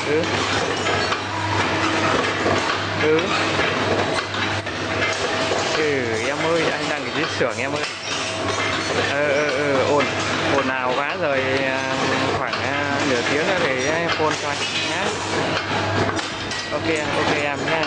Ừ. Ừ. Ừ em ơi, anh đang ở dưới xưởng em ơi. Ồn ồn ào quá rồi, khoảng nửa tiếng nữa thì phone cho anh nhé. Ok ok em nhé.